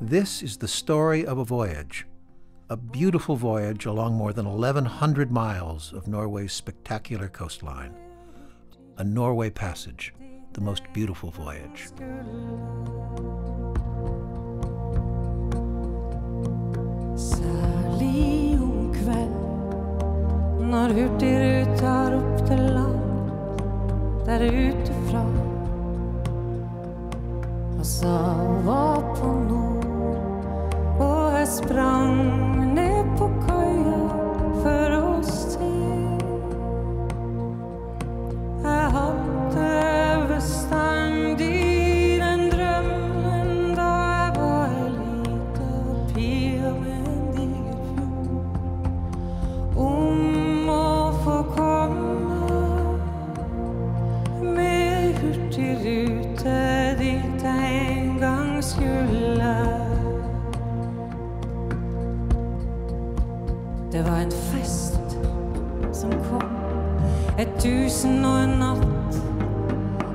This is the story of a voyage, a beautiful voyage along more than 1,100 miles of Norway's spectacular coastline. A Norway passage, the most beautiful voyage. Særlig om kveld, når Hurtigruten ropte land der utefra, og sa var på nord, og jeg sprang ned på køya for å se. Jeg hadde bestandig den drømmen da jeg var en liten pige med en diger fjord, om å få komme med Hurtigrute dit jeg en gang skulle. Det var en fest som kom, 1001 natt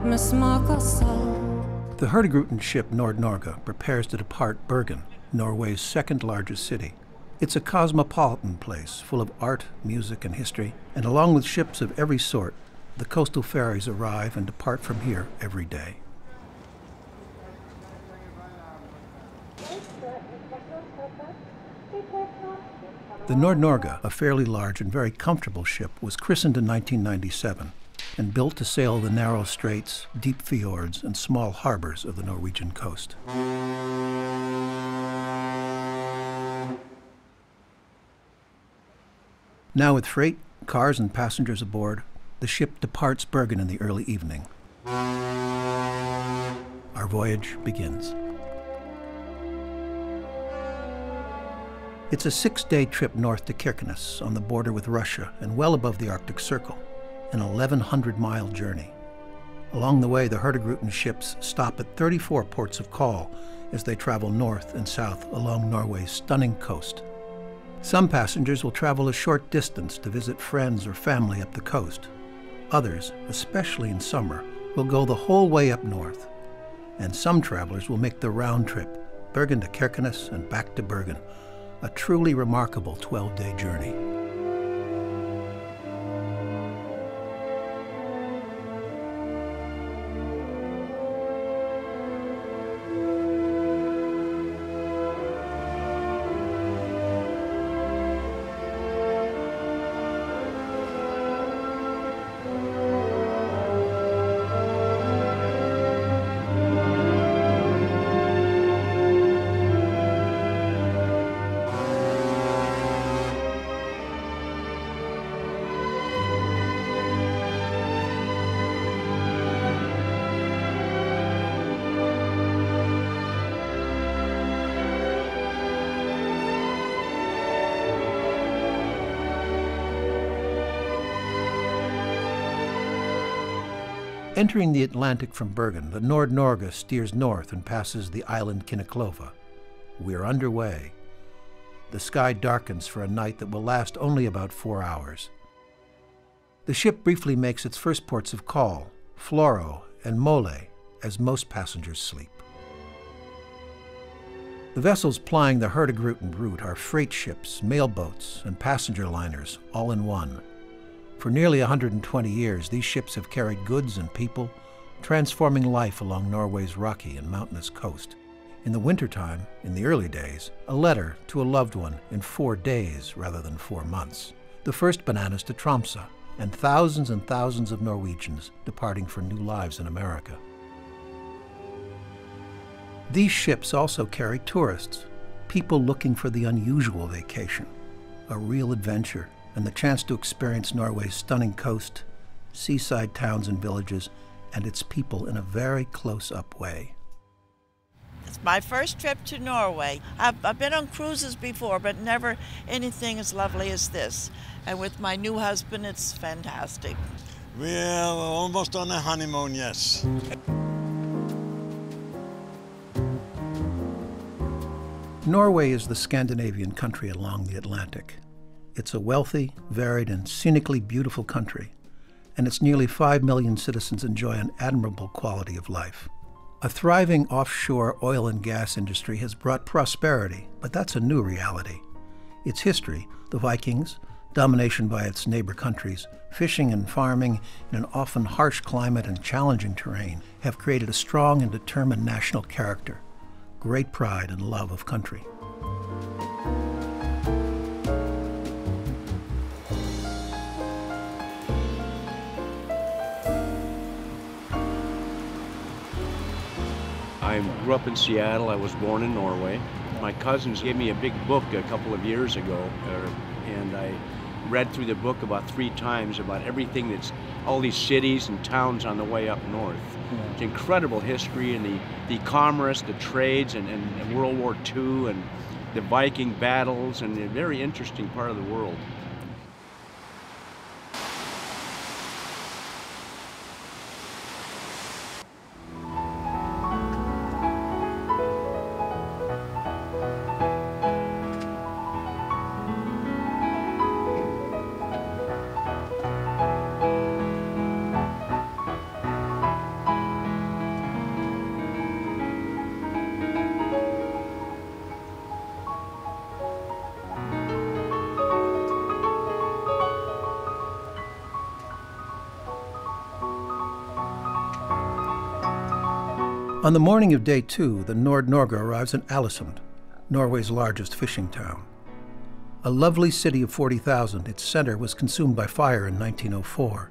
med smak av salt. The Hurtigruten ship Nord-Norge prepares to depart Bergen, Norway's second largest city. It's a cosmopolitan place full of art, music, and history, and along with ships of every sort, the coastal ferries arrive and depart from here every day. The Nord-Norge, a fairly large and very comfortable ship, was christened in 1997 and built to sail the narrow straits, deep fjords, and small harbors of the Norwegian coast. Now with freight, cars, and passengers aboard, the ship departs Bergen in the early evening. Our voyage begins. It's a 6-day trip north to Kirkenes on the border with Russia and well above the Arctic Circle, an 1,100-mile journey. Along the way, the Hurtigruten ships stop at 34 ports of call as they travel north and south along Norway's stunning coast. Some passengers will travel a short distance to visit friends or family up the coast. Others, especially in summer, will go the whole way up north. And some travelers will make the round trip, Bergen to Kirkenes and back to Bergen, a truly remarkable 12-day journey. Entering the Atlantic from Bergen, the Nord-Norge steers north and passes the island Kinneklova. We're underway. The sky darkens for a night that will last only about 4 hours. The ship briefly makes its first ports of call, Florø and Mole, as most passengers sleep. The vessels plying the Hurtigruten route are freight ships, mail boats, and passenger liners, all in one. For nearly 120 years, these ships have carried goods and people, transforming life along Norway's rocky and mountainous coast. In the wintertime, in the early days, a letter to a loved one in 4 days rather than 4 months. The first bananas to Tromsø, and thousands of Norwegians departing for new lives in America. These ships also carry tourists, people looking for the unusual vacation, a real adventure, and the chance to experience Norway's stunning coast, seaside towns and villages, and its people in a very close-up way. It's my first trip to Norway. I've been on cruises before, but never anything as lovely as this. And with my new husband, it's fantastic. We're almost on a honeymoon, yes. Norway is the Scandinavian country along the Atlantic. It's a wealthy, varied, and scenically beautiful country, and its nearly 5 million citizens enjoy an admirable quality of life. A thriving offshore oil and gas industry has brought prosperity, but that's a new reality. Its history, the Vikings, domination by its neighbor countries, fishing and farming in an often harsh climate and challenging terrain, have created a strong and determined national character, great pride and love of country. I grew up in Seattle. I was born in Norway. My cousins gave me a big book a couple of years ago, and I read through the book about 3 times about everything that's, all these cities and towns on the way up north. Yeah. It's incredible history and the commerce, the trades, and World War II, and the Viking battles, and a very interesting part of the world. On the morning of day 2, the Nord-Norge arrives in Ålesund, Norway's largest fishing town. A lovely city of 40,000, its center was consumed by fire in 1904.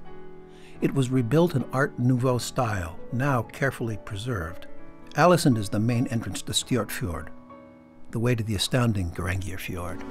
It was rebuilt in Art Nouveau style, now carefully preserved. Ålesund is the main entrance to Stjortfjord, the way to the astounding Grangierfjord.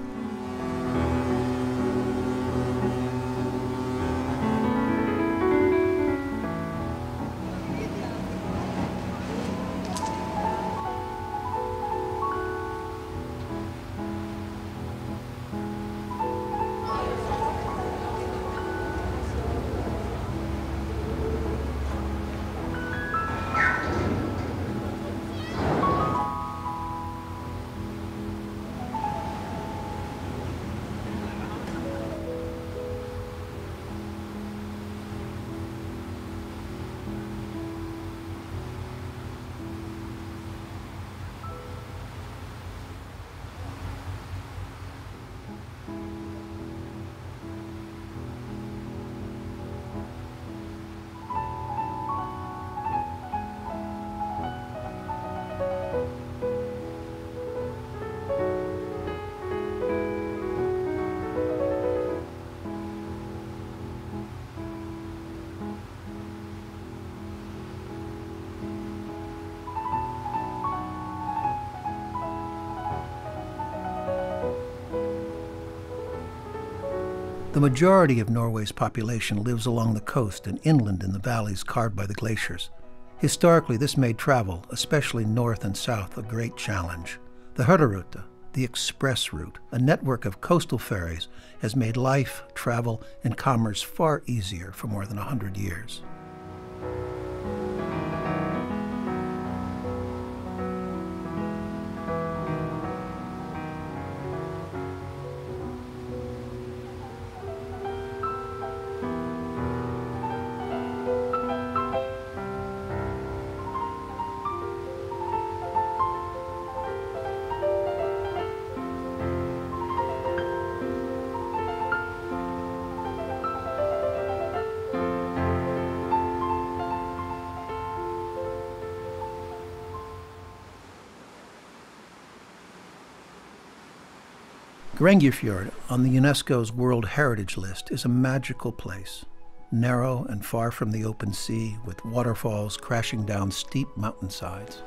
The majority of Norway's population lives along the coast and inland in the valleys carved by the glaciers. Historically, this made travel, especially north and south, a great challenge. The Hurtigrutene, the express route, a network of coastal ferries, has made life, travel, and commerce far easier for more than 100 years. Grangierfjord, on the UNESCO's World Heritage List, is a magical place. Narrow and far from the open sea, with waterfalls crashing down steep mountainsides.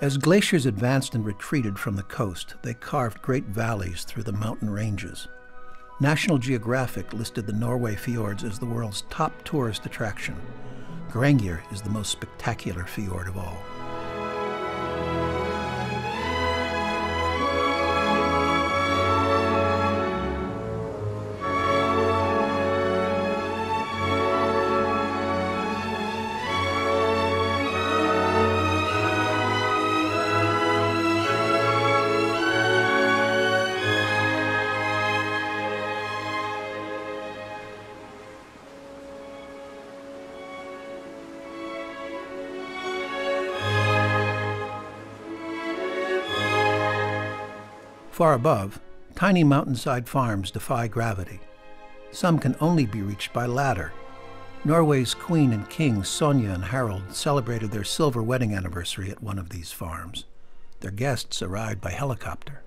As glaciers advanced and retreated from the coast, they carved great valleys through the mountain ranges. National Geographic listed the Norway fjords as the world's top tourist attraction. Grangir is the most spectacular fjord of all. Far above, tiny mountainside farms defy gravity. Some can only be reached by ladder. Norway's queen and king, Sonja and Harald, celebrated their silver wedding anniversary at one of these farms. Their guests arrived by helicopter.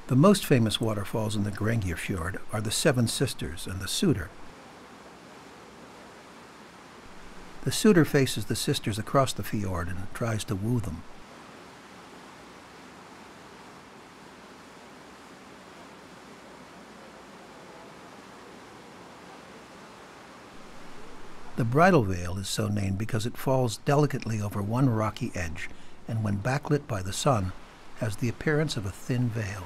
The most famous waterfalls in the Grangir Fjord are the Seven Sisters and the Suder. The Suder faces the sisters across the fjord and tries to woo them. The bridal veil is so named because it falls delicately over one rocky edge and when backlit by the sun has the appearance of a thin veil.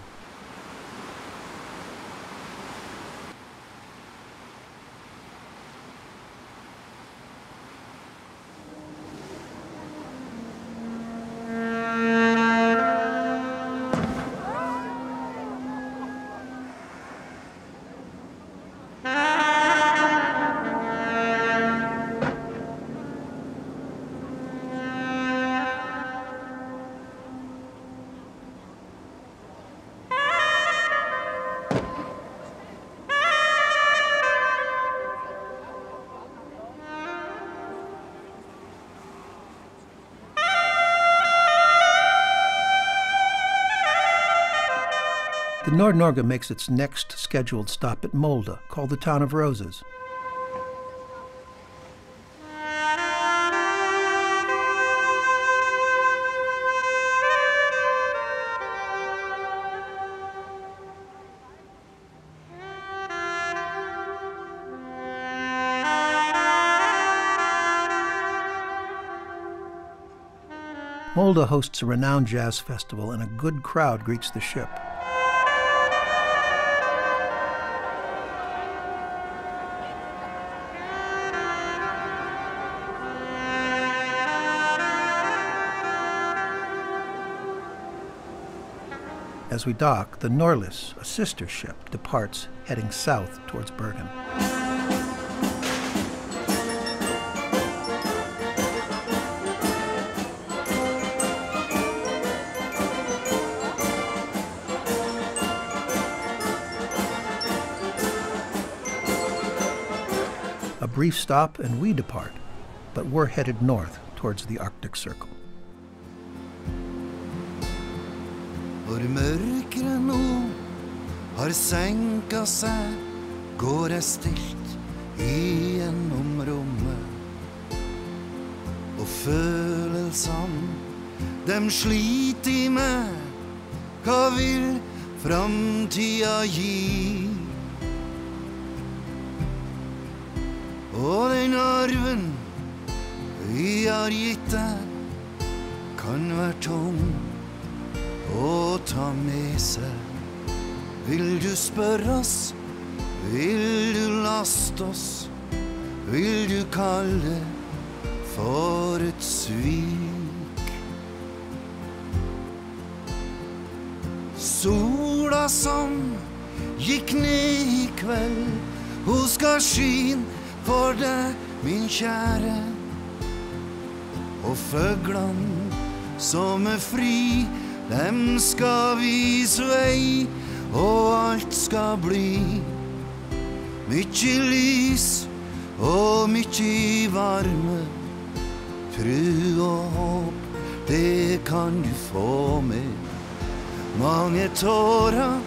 The Nord-Norge makes its next scheduled stop at Molde, called the Town of Roses. Molde hosts a renowned jazz festival and a good crowd greets the ship. As we dock, the Norlis, a sister ship, departs, heading south towards Bergen. A brief stop and we depart, but we're headed north towards the Arctic Circle. Hvor mørkere nå har senka seg, går jeg stilt igjennom rommet. Og følelsene, dem sliter I meg, hva vil framtida gi? Og den arven vi har gitt deg, kan være tung å ta med seg. Vil du spørre oss, vil du laste oss, vil du kalle for et svik? Sola som gikk ned I kveld, hun skal skine for deg, min kjære. Og føglene som fri, dem skal vise vei, og alt skal bli Mycket lys och mycket varme. Tro och hopp, det kan du få med. Mange tårar,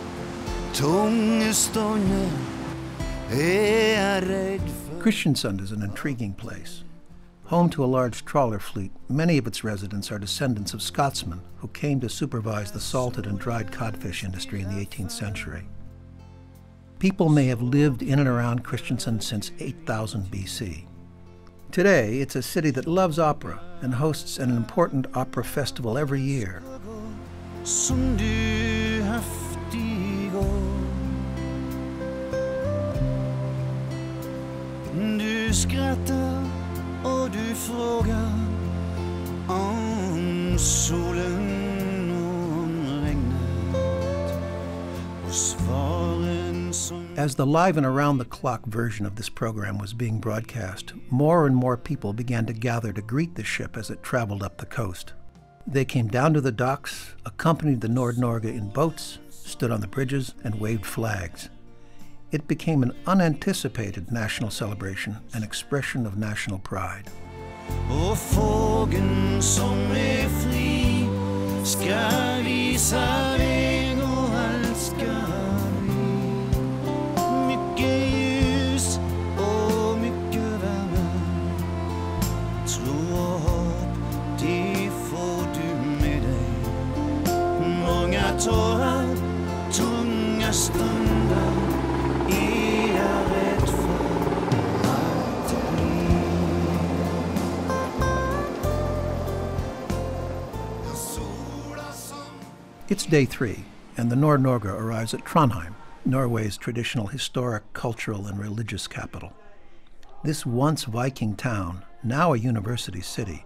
tunga stunder, är jag rädd för. Kristiansand is an intriguing place. Home to a large trawler fleet, many of its residents are descendants of Scotsmen who came to supervise the salted and dried codfish industry in the 18th century. People may have lived in and around Kristiansand since 8000 BC. Today, it's a city that loves opera and hosts an important opera festival every year. Som du haft igår. Du skrattar och du frågar om solen och om regnet och svaren som... As the live and around-the-clock version of this program was being broadcast, more and more people began to gather to greet the ship as it traveled up the coast. They came down to the docks, accompanied the Nord-Norge in boats, stood on the bridges, and waved flags. It became an unanticipated national celebration, an expression of national pride. Och fågeln som är fri ska visa väg och allt ska bli mycket ljus och mycket värme. Tro och hopp, det får du med dig. Många tårar, tunga stunder, är jag rädd för att det blir. It's day 3, and the Nord-Norge arrives at Trondheim, Norway's traditional historic, cultural, and religious capital. This once Viking town, now a university city,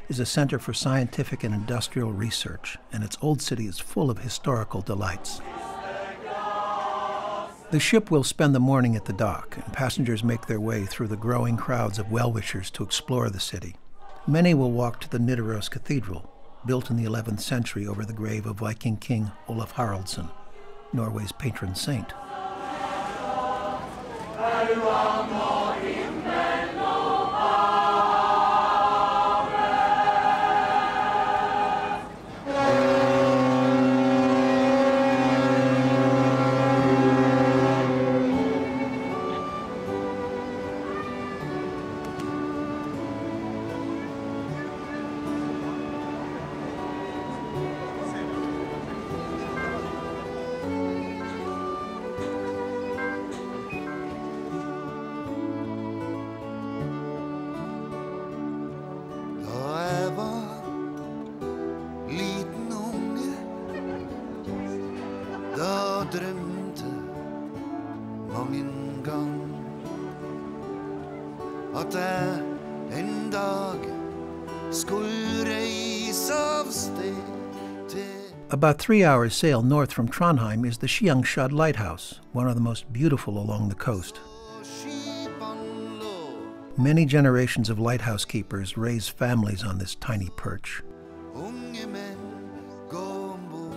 is a center for scientific and industrial research, and its old city is full of historical delights. The ship will spend the morning at the dock, and passengers make their way through the growing crowds of well-wishers to explore the city. Many will walk to the Nidaros Cathedral, built in the 11th century over the grave of Viking King Olaf Haraldsson, Norway's patron saint. Drømte mange gang at jeg en dag skulle reise av sted til. About 3 hours sail north from Trondheim is the Skiangshad Lighthouse, one of the most beautiful along the coast. Many generations of lighthouse keepers raise families on this tiny perch. Unge menn gå ombord.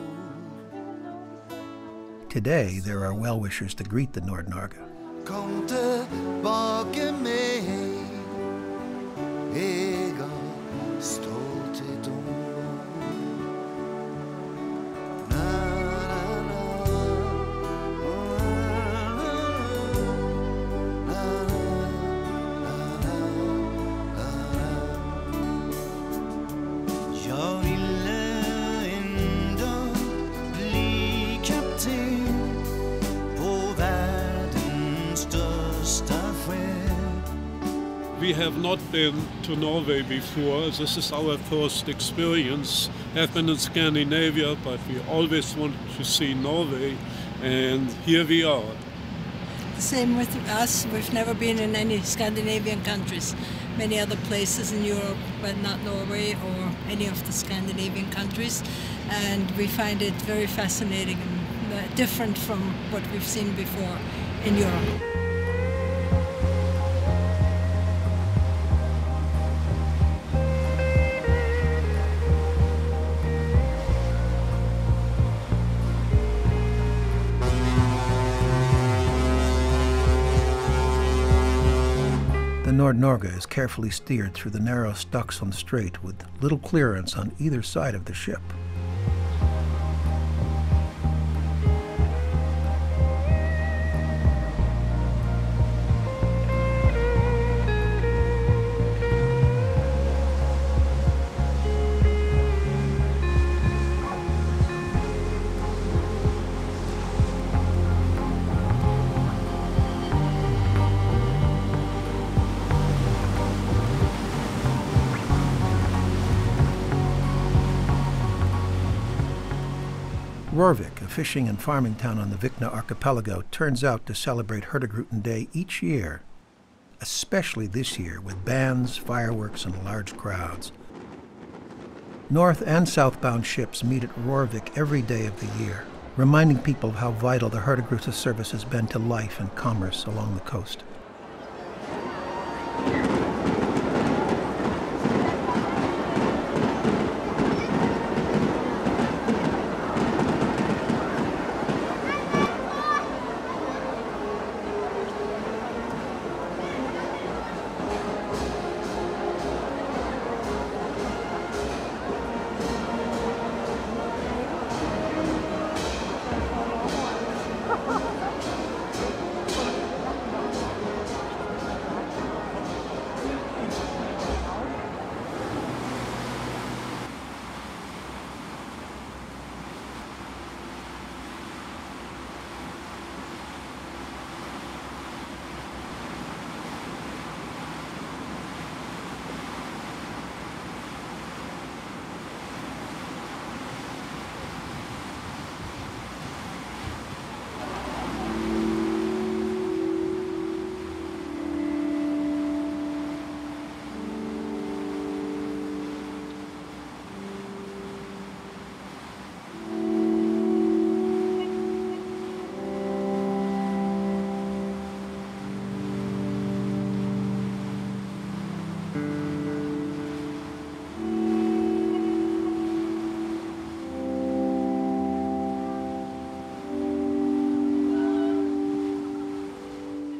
Today, there are well-wishers to greet the Nord-Norge. Kom tilbake med jeg har stolthet ombord. Jag ville en dag bli kapten på världens största skepp. We have not been to Norway before. This is our first experience. I've been in Scandinavia, but we always wanted to see Norway, and here we are. The same with us. We've never been in any Scandinavian countries. Many other places in Europe, but not Norway or any of the Scandinavian countries. And we find it very fascinating and different from what we've seen before in Europe. Nord-Norge is carefully steered through the narrow stucks on the strait with little clearance on either side of the ship. Rorvik, a fishing and farming town on the Vikna archipelago, turns out to celebrate Hurtigruten Day each year, especially this year with bands, fireworks, and large crowds. North and southbound ships meet at Rorvik every day of the year, reminding people of how vital the Hurtigruten service has been to life and commerce along the coast.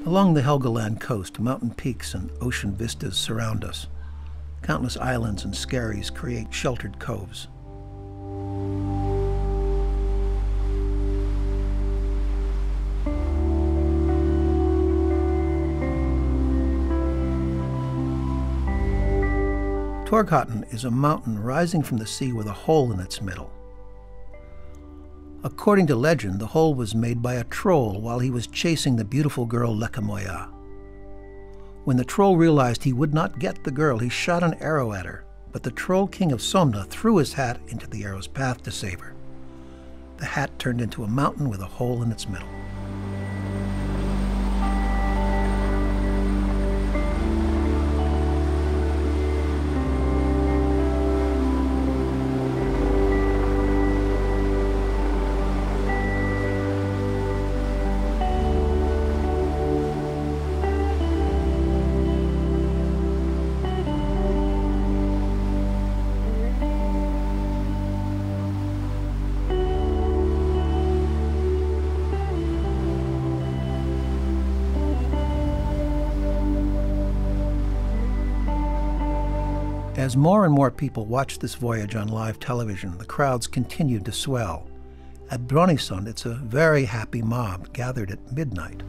Along the Helgeland coast, mountain peaks and ocean vistas surround us. Countless islands and skerries create sheltered coves. Torghatten is a mountain rising from the sea with a hole in its middle. According to legend, the hole was made by a troll while he was chasing the beautiful girl Lekamoya. When the troll realized he would not get the girl, he shot an arrow at her, but the troll king of Somna threw his hat into the arrow's path to save her. The hat turned into a mountain with a hole in its middle. As more and more people watched this voyage on live television, the crowds continued to swell. At Brønnøysund, it's a very happy mob gathered at midnight.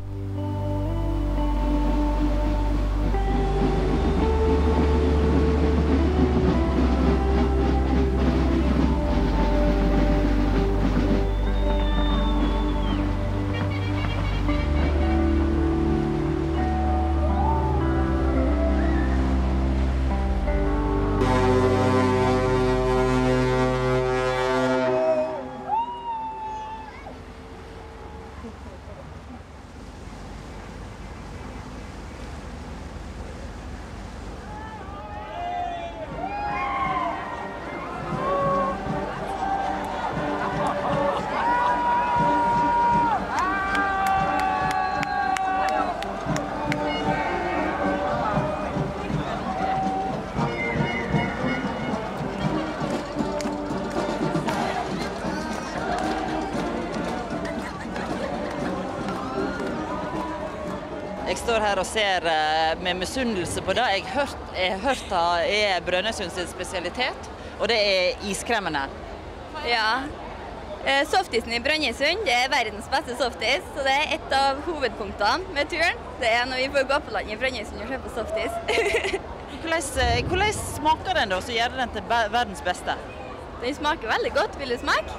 Jeg står her og ser med misunnelse på det jeg har hørt er Brønnøysund sin spesialitet, og det er iskremmene. Ja, softisen i Brønnøysund det er verdens beste softis, så det er et av hovedpunktene med turen. Det er når vi får gå på land i Brønnøysund og kjøpe softis. Hvordan smaker den da, så gjør den til verdens beste? Den smaker veldig godt, vil du smake?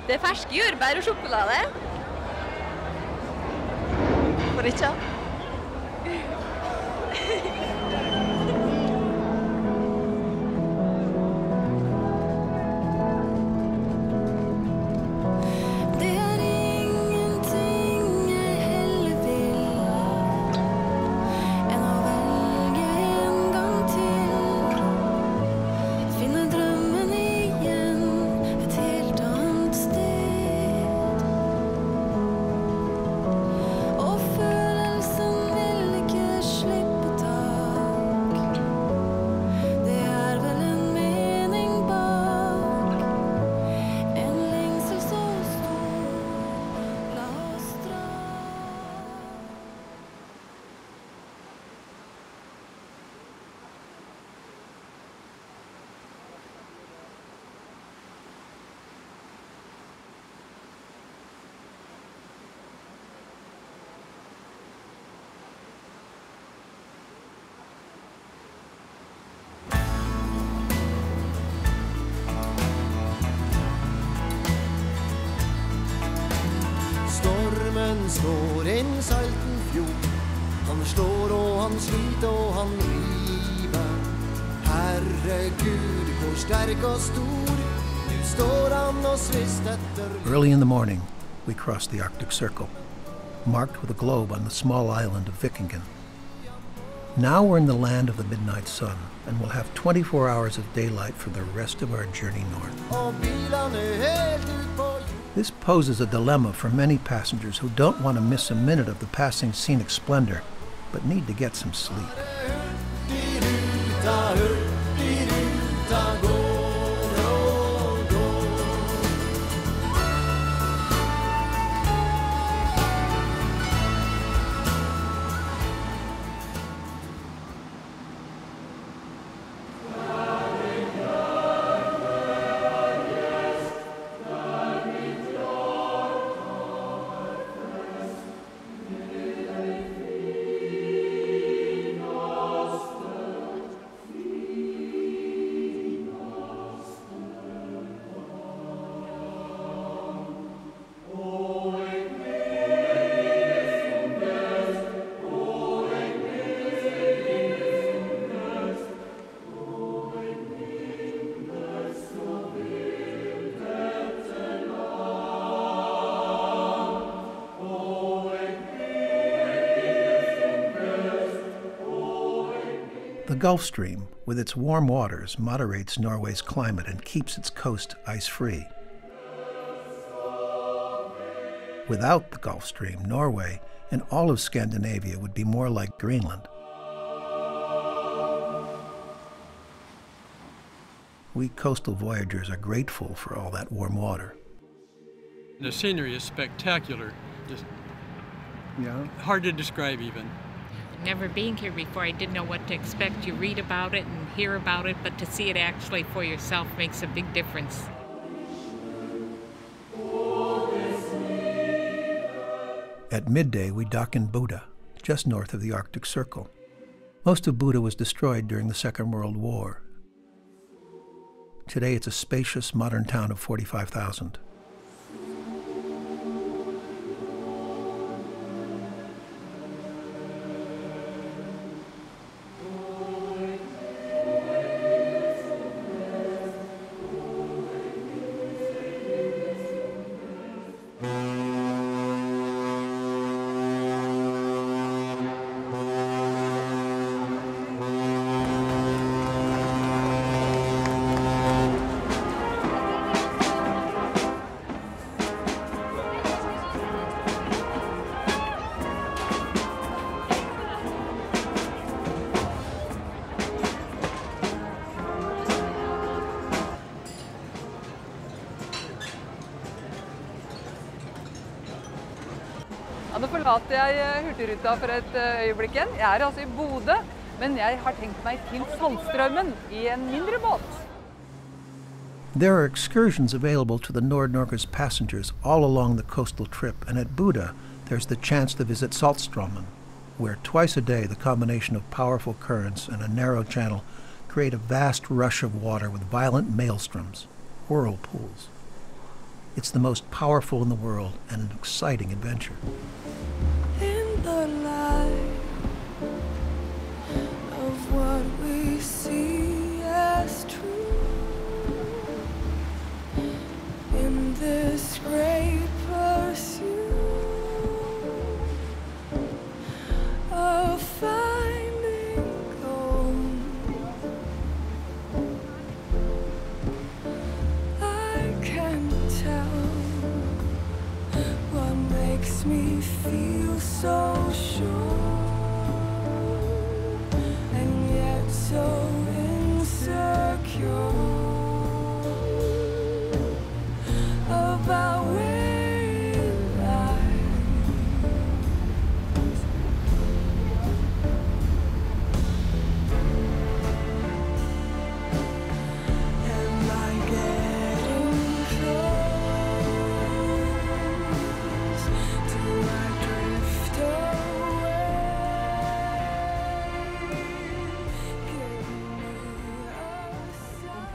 Det er ferske jordbær og sjokolade. Hvorfor ikke? Stormen slår en salten fjord. Han slår og han sliter og han river. Herregud, hvor sterk og stor. Nu står han og svist etter. Early in the morning, we crossed the Arctic Circle, marked with a globe on the small island of Vikingen. Now we're in the land of the midnight sun, and we'll have 24 hours of daylight for the rest of our journey north. Og bilene helt ut på jord. This poses a dilemma for many passengers who don't want to miss a minute of the passing scenic splendor, but need to get some sleep. The Gulf Stream, with its warm waters, moderates Norway's climate and keeps its coast ice-free. Without the Gulf Stream, Norway and all of Scandinavia would be more like Greenland. We coastal voyagers are grateful for all that warm water. The scenery is spectacular, just hard to describe even. Never been here before, I didn't know what to expect. You read about it and hear about it, but to see it actually for yourself makes a big difference. At midday, we dock in Buda, just north of the Arctic Circle. Most of Buda was destroyed during the Second World War. Today, it's a spacious, modern town of 45,000. Ja, nå forlater jeg Hurtigruta for et øyeblikk igjen. Jeg er altså i Bodø, men jeg har tenkt meg til Saltstraumen I en mindre båt. There are excursions available to the Nord-Norge's passengers all along the coastal trip, and at Buda, there's the chance to visit Saltstraumen, where twice a day the combination of powerful currents and a narrow channel create a vast rush of water with violent maelstroms, whirlpools. It's the most powerful in the world and an exciting adventure. In the light of what we see as true, in this great pursuit of finding gold, I can tell what makes me feel so sure and yet so insecure about where it lies. Am I getting close? Do I drift away? Give me a sign.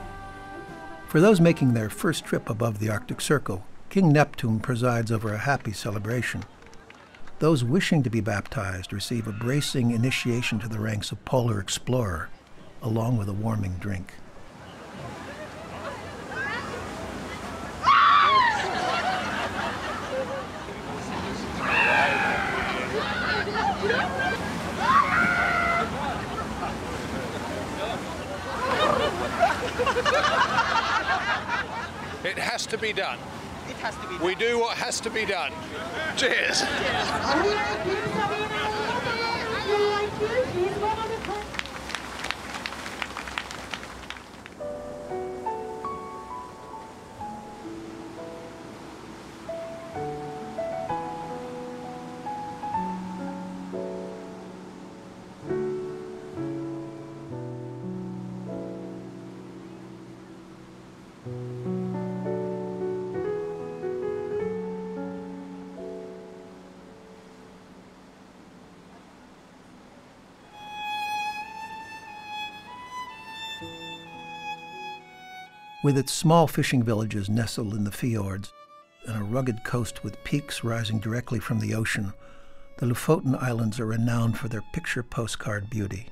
For those making their first trip above the Arctic Circle, King Neptune presides over a happy celebration. Those wishing to be baptized receive a bracing initiation to the ranks of polar explorer, along with a warming drink. It has to be done. It has to be done. We do what has to be done. Cheers. With its small fishing villages nestled in the fjords and a rugged coast with peaks rising directly from the ocean, the Lofoten Islands are renowned for their picture postcard beauty.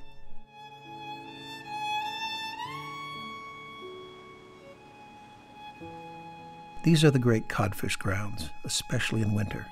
These are the great codfish grounds, especially in winter.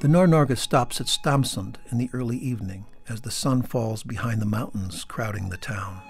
The Nord-Norge stops at Stamsund in the early evening as the sun falls behind the mountains crowding the town.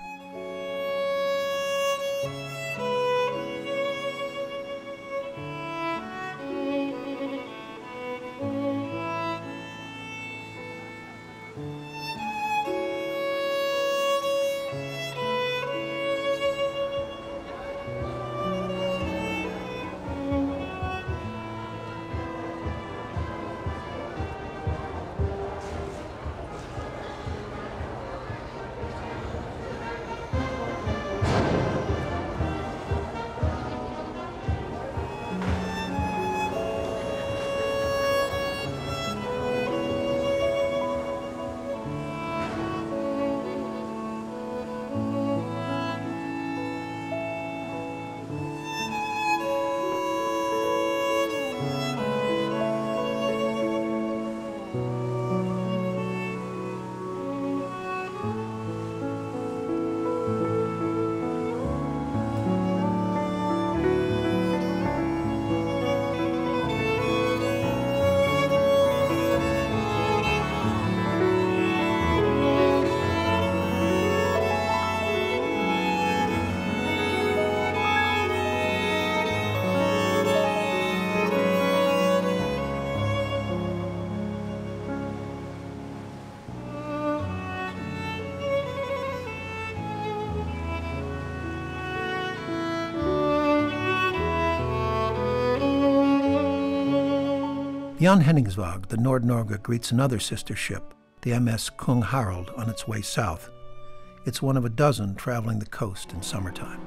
Beyond Henningsvåg, the Nord-Norge greets another sister ship, the MS Kung Harald, on its way south. It's one of a dozen traveling the coast in summertime.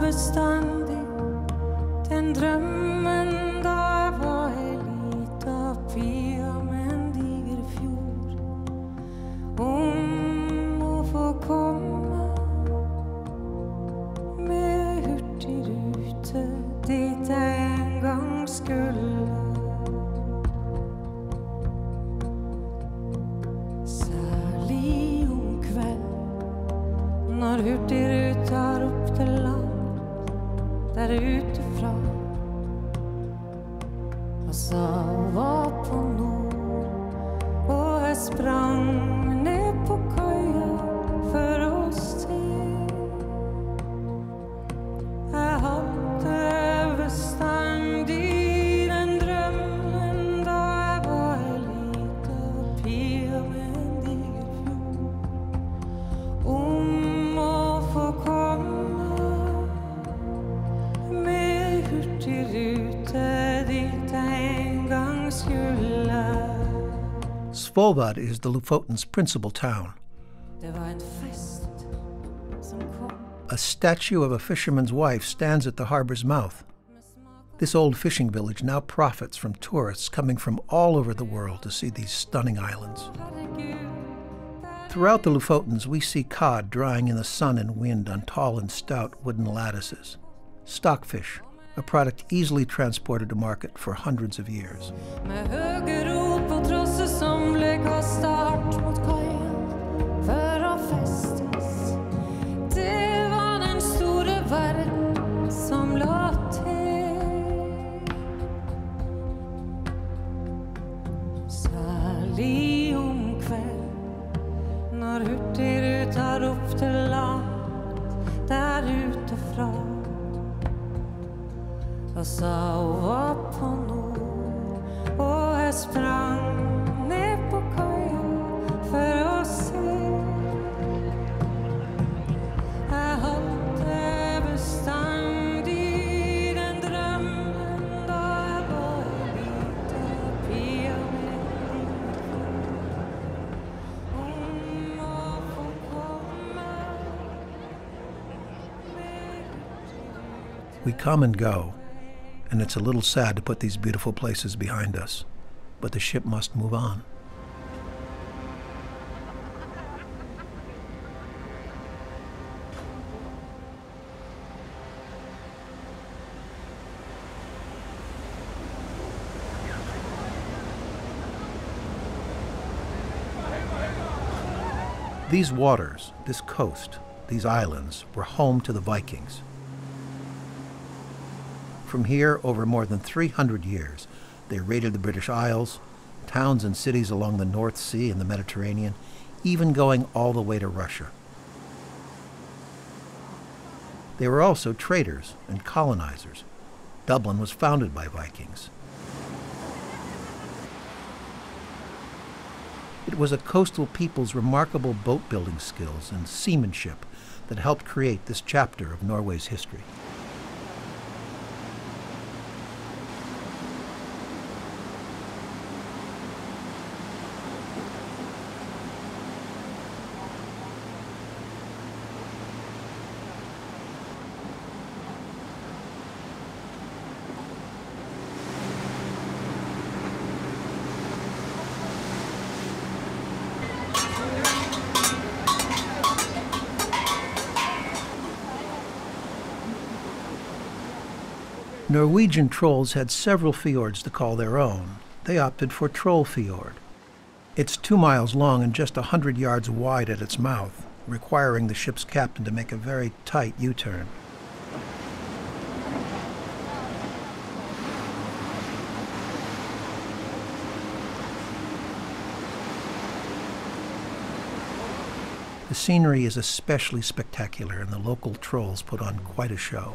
bestandig den drømmen da jeg var ei lita pia med en diger fjord om å få komme med hurtigrute dit jeg en gang skulle. Særlig om kveld når hurtigruta ropte land der utefra og sa var på nord og jeg sprang ned på kaia for å se. Jeg hadde bestandig den drømmen da jeg var ei lita pia med en diger fjord om å få komme med hurtigrute dit jeg en gang skulle. Svolvad is the Lofoten's principal town. Det var en fest som kom. A statue of a fisherman's wife stands at the harbor's mouth. This old fishing village now profits from tourists coming from all over the world to see these stunning islands. Throughout the Lofotens, we see cod drying in the sun and wind on tall and stout wooden lattices. Stockfish, a product easily transported to market for hundreds of years. Med høge rop og trosse som ble kastet hardt mot kaien for å festes. Det var den store verden som la til. Særlig om kveld når hurtigruta ropte land der utefra og sa hun var på nord og jeg sprang ned på kaia for å se. Jeg hadde bestandig den drømmen da jeg var en liten pia med om å få komme We come and go, and it's a little sad to put these beautiful places behind us, but the ship must move on. These waters, this coast, these islands were home to the Vikings. From here, over more than 300 years, they raided the British Isles, towns and cities along the North Sea and the Mediterranean, even going all the way to Russia. They were also traders and colonizers. Dublin was founded by Vikings. It was a coastal people's remarkable boat-building skills and seamanship that helped create this chapter of Norway's history. Norwegian trolls had several fjords to call their own. They opted for Troll Fjord. It's 2 miles long and just 100 yards wide at its mouth, requiring the ship's captain to make a very tight U-turn. The scenery is especially spectacular, and the local trolls put on quite a show.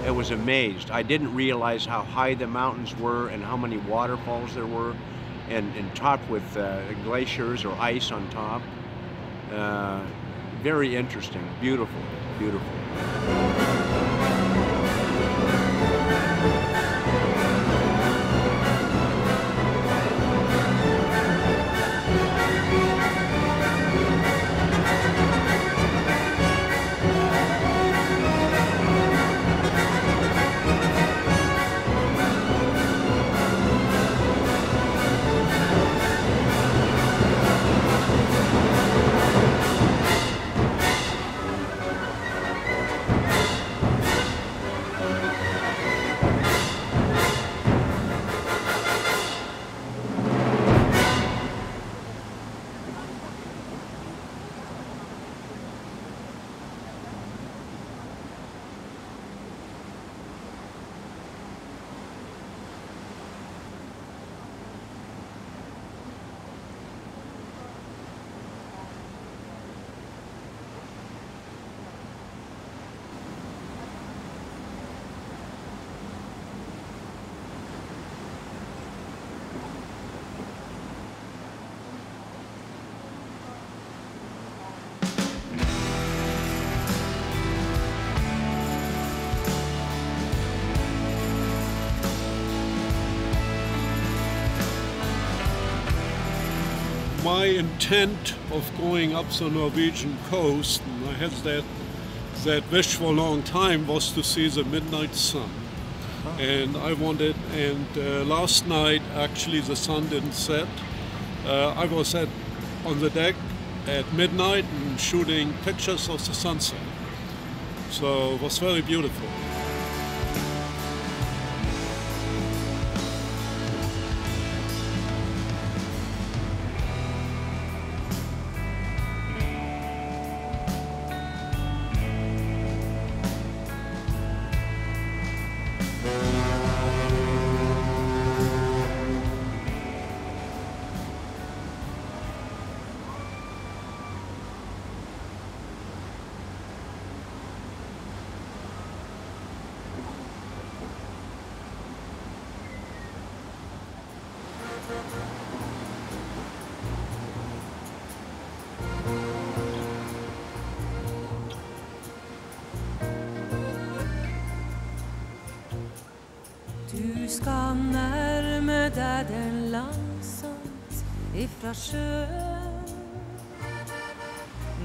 I was amazed. I didn't realize how high the mountains were and how many waterfalls there were, and topped with glaciers or ice on top. Very interesting, beautiful, beautiful. My intent of going up the Norwegian coast, and I had that wish for a long time, was to see the midnight sun. And I wanted, and last night actually the sun didn't set. I was on the deck at midnight and shooting pictures of the sunset. So it was very beautiful. Du skal nærme deg den langsomt ifra sjøen.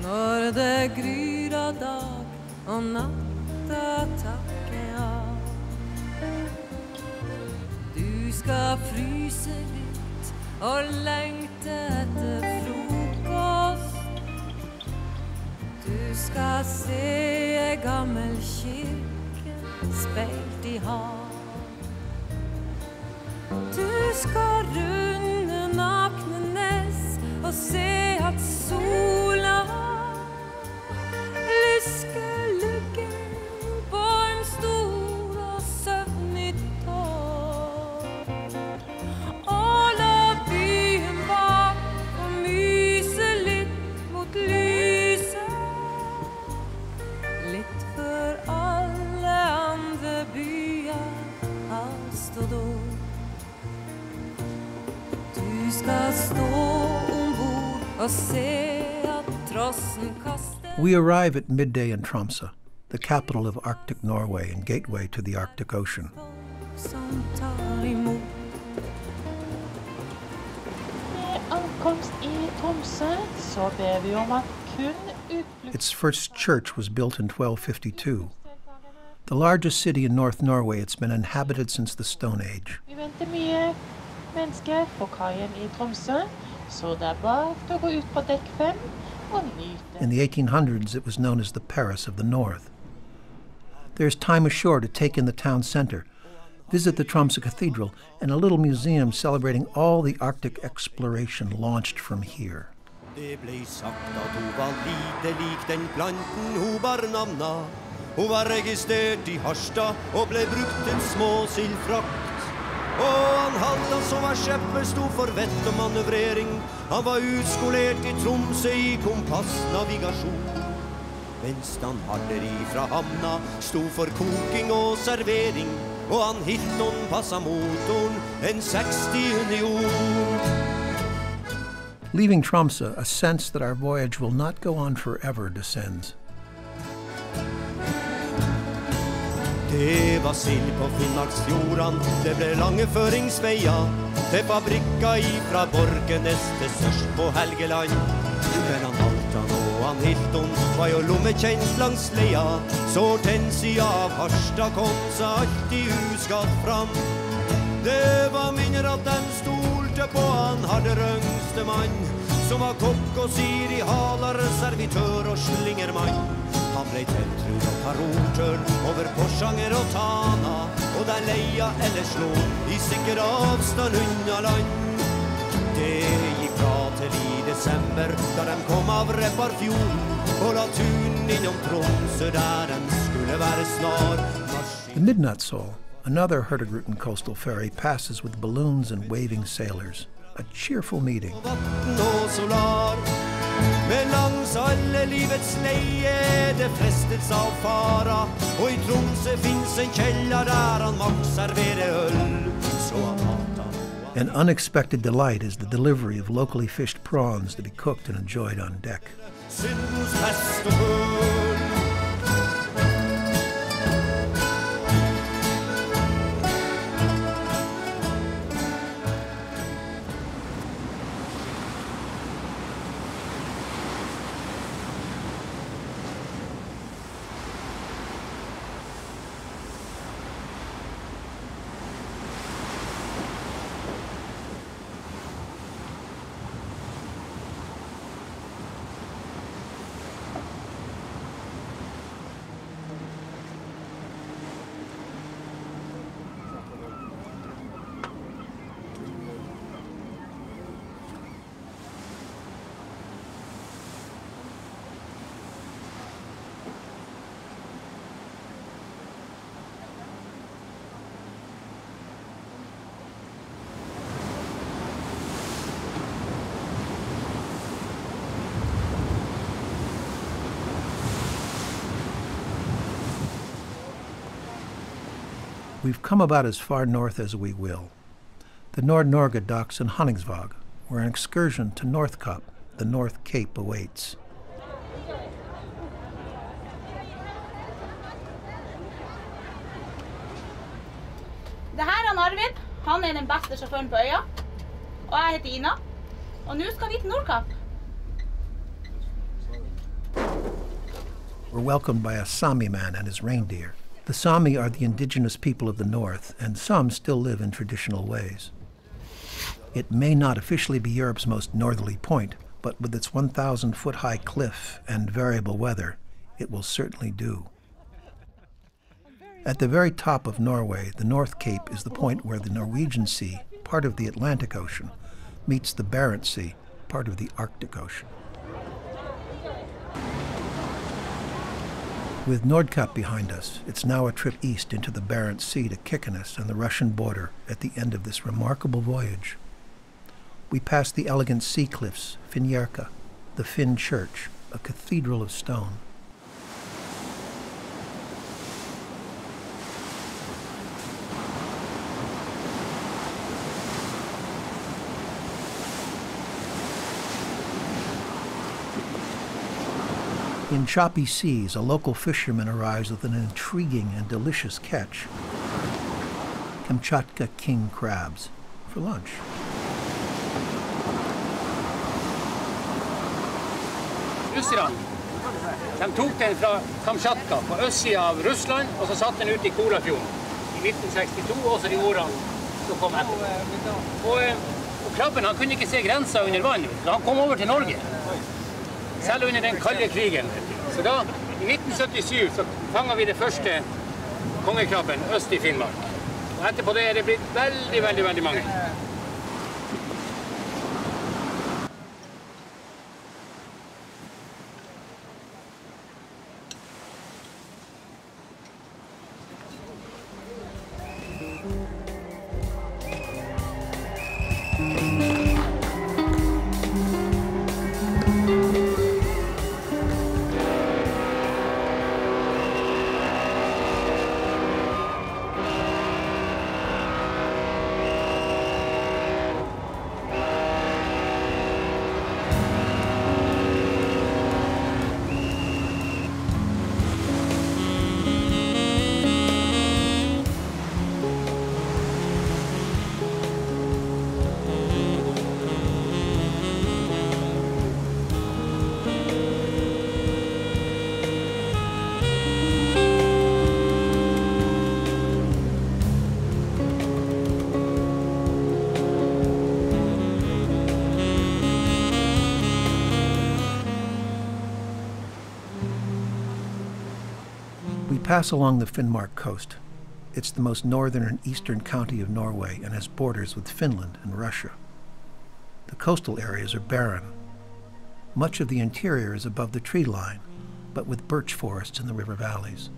Når det gryr av dag og natta takker av. Du skal fryse litt og lengte etter frokost. Du skal se en gammel kirke speilt i hav. Du skal runde nakne nes og se at sola lysker lugge We arrive at midday in Tromsø, the capital of Arctic Norway and gateway to the Arctic Ocean. Its first church was built in 1252. The largest city in North Norway, it's been inhabited since the Stone Age. In the 1800s, it was known as the Paris of the North. There's time ashore to take in the town center, visit the Tromsø Cathedral, and a little museum celebrating all the Arctic exploration launched from here. Det ble sagt at hun var lite lik den planten hun bar navna. Hun var registrert I Harstad og ble brukt til småsildfrakt. Og han Halvdan som var skjepper sto for vett og manøvrering. Han var utskolert I Tromsø I kompassnavigasjon. Mens han Harderi fra hamna sto for koking og servering. Og han Hilton passa motoren en 60 union. Leaving Tromsø, a sense that our voyage will not go on forever descends. Det var sild på Finnmarksfjorden, det ble lange føringsveier, til fabrikka ifra Borgenes til sørst på Helgeland. Men han Halvdan og han Hilton var jo lommekjent langs leia, så tennsida av Harstad kom seg alltid uskatt fram. Det var minner at dem stolte på han hadde røngste mann, som var kokk og Siri Halar, servitør og slingermann. Han ble teltrud og karotør over Porsanger og Tana, og der leia eller slå I sikker avstand unna land. Det gikk bra til I desember, da de kom av Repparfjorden, og la turen innom Tromsø der de skulle være snar. The Midnattsol, another Hurtigruten coastal ferry, passes with balloons and waving sailors. A cheerful meeting. Men langs alle livets leie det frestes av fara, og I Tromsø finns en kjeller der han makt serverer øl. Så han An unexpected delight is the delivery of locally fished prawns to be cooked and enjoyed on deck. Syndens fest og øl. We've come about as far north as we will. The Nord-Norge docks in Honningsvåg, where an excursion to Northkapp, the North Cape, awaits. Det her Arvid, han den beste sjåføren på øya, og jeg heter Ina, og nå skal vi til Nordkapp. We're welcomed by a Sami man and his reindeer. The Sami are the indigenous people of the north, and some still live in traditional ways. It may not officially be Europe's most northerly point, but with its 1,000-foot-high cliff and variable weather, it will certainly do. At the very top of Norway, the North Cape is the point where the Norwegian Sea, part of the Atlantic Ocean, meets the Barents Sea, part of the Arctic Ocean. With Nordkapp behind us, it's now a trip east into the Barents Sea to Kirkenes and the Russian border at the end of this remarkable voyage. We pass the elegant sea cliffs, Finnjerka, the Finn Church, a cathedral of stone. In choppy seas, a local fisherman arrives with an intriguing and delicious catch: Kamchatka king crabs for lunch. Russerne, de tok den fra Kamchatka på østsiden av Russland, og så satt den ut i Kolafjorden i 1962, og så de årene som kom etter. Og krabben, han kunne ikke se grenser under vann, så han kom over til Norge, selv under den kalde krigen. Så da, i 1977, så fanget vi det første kongekrabben øst i Finnmark. Og etterpå det det blitt veldig mange. We pass along the Finnmark coast. It's the most northern and eastern county of Norway and has borders with Finland and Russia. The coastal areas are barren. Much of the interior is above the tree line, but with birch forests in the river valleys.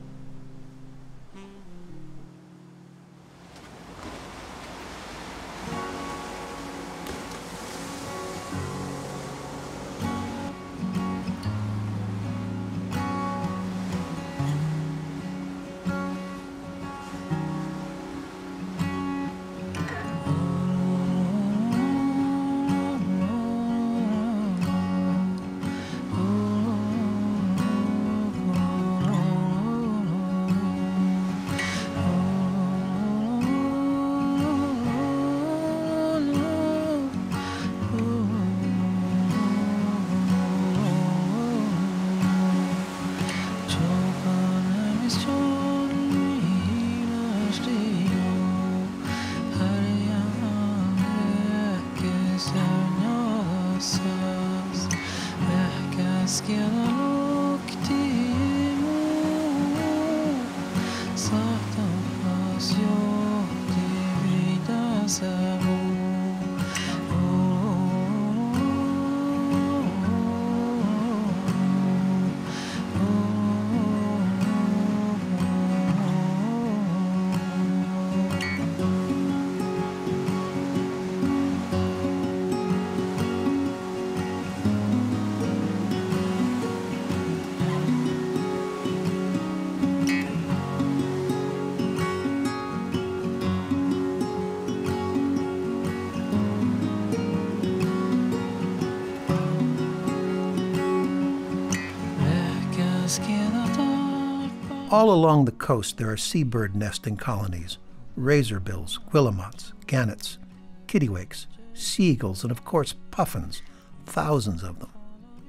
All along the coast there are seabird nesting colonies: razorbills, guillemots, gannets, kittiwakes, seagulls, and of course puffins, thousands of them.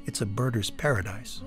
It's a birder's paradise.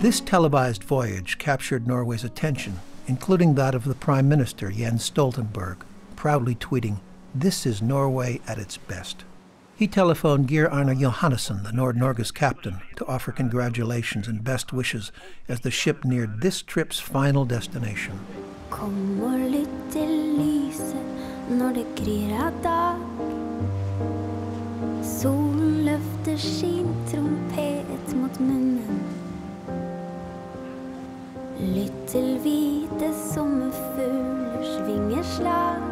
This televised voyage captured Norway's attention, including that of the Prime Minister Jens Stoltenberg, proudly tweeting, "This is Norway at its best." He telephoned Geir Arne Johannessen, the Nord-Norge's captain, to offer congratulations and best wishes as the ship neared this trip's final destination. Kom og lytt til lyset når det gryr av dag. Solen løfter sin trompet mot munnen. Lytt til hvite sommerfuglers vingeslag.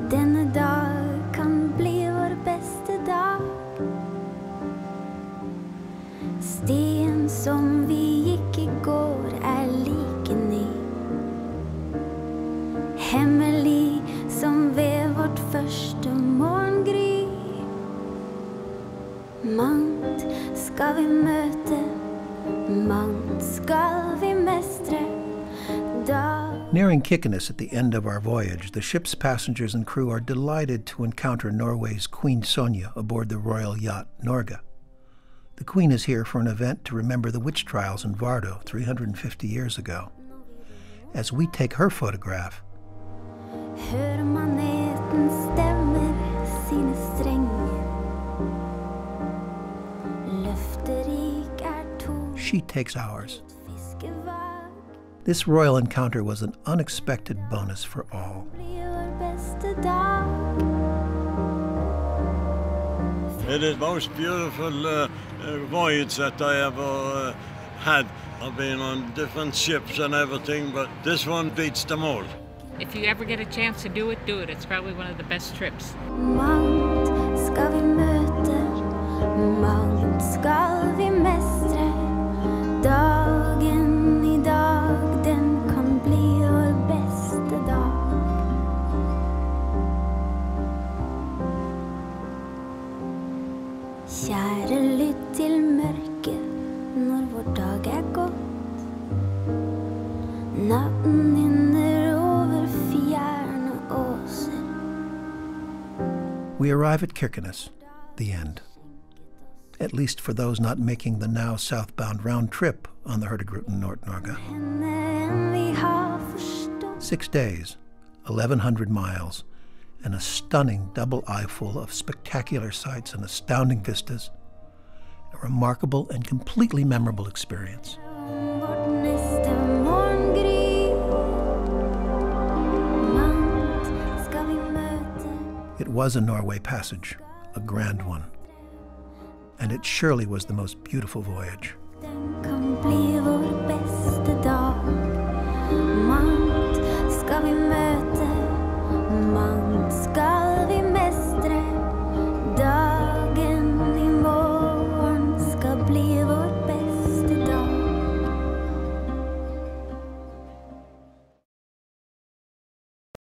Denne dag beste dag. Stien som vi gikk I går like ny. Hemmelig som ved vårt første morgengry. Mangt skal vi møte, mangt skal vi mestre. Nearing Kirkenes at the end of our voyage, the ship's passengers and crew are delighted to encounter Norway's Queen Sonja aboard the royal yacht Norge. The Queen is here for an event to remember the witch trials in Vardø 350 years ago. As we take her photograph, Hører maneten stemmer sine strenger. Løfterik to. She takes ours. This royal encounter was an unexpected bonus for all. It is the most beautiful voyage that I ever had. I've been on different ships and everything, but this one beats them all. If you ever get a chance to do it, do it. It's probably one of the best trips. Mangt skal vi møte, mangt skal vi mestre. Dagen I dag, den kan bli vår beste dag. Kjære, lytt til mørket når vår dag gått. Natten hinner over fjerne åser. We arrive at Kirkenes, the end. At least for those not making the now southbound round trip on the Hurtigruten Nord-Norge. 6 days, 1,100 miles, and a stunning double eye full of spectacular sights and astounding vistas. A remarkable and completely memorable experience. It was a Norway passage, a grand one. And it surely was the most beautiful voyage. Den kan bli vår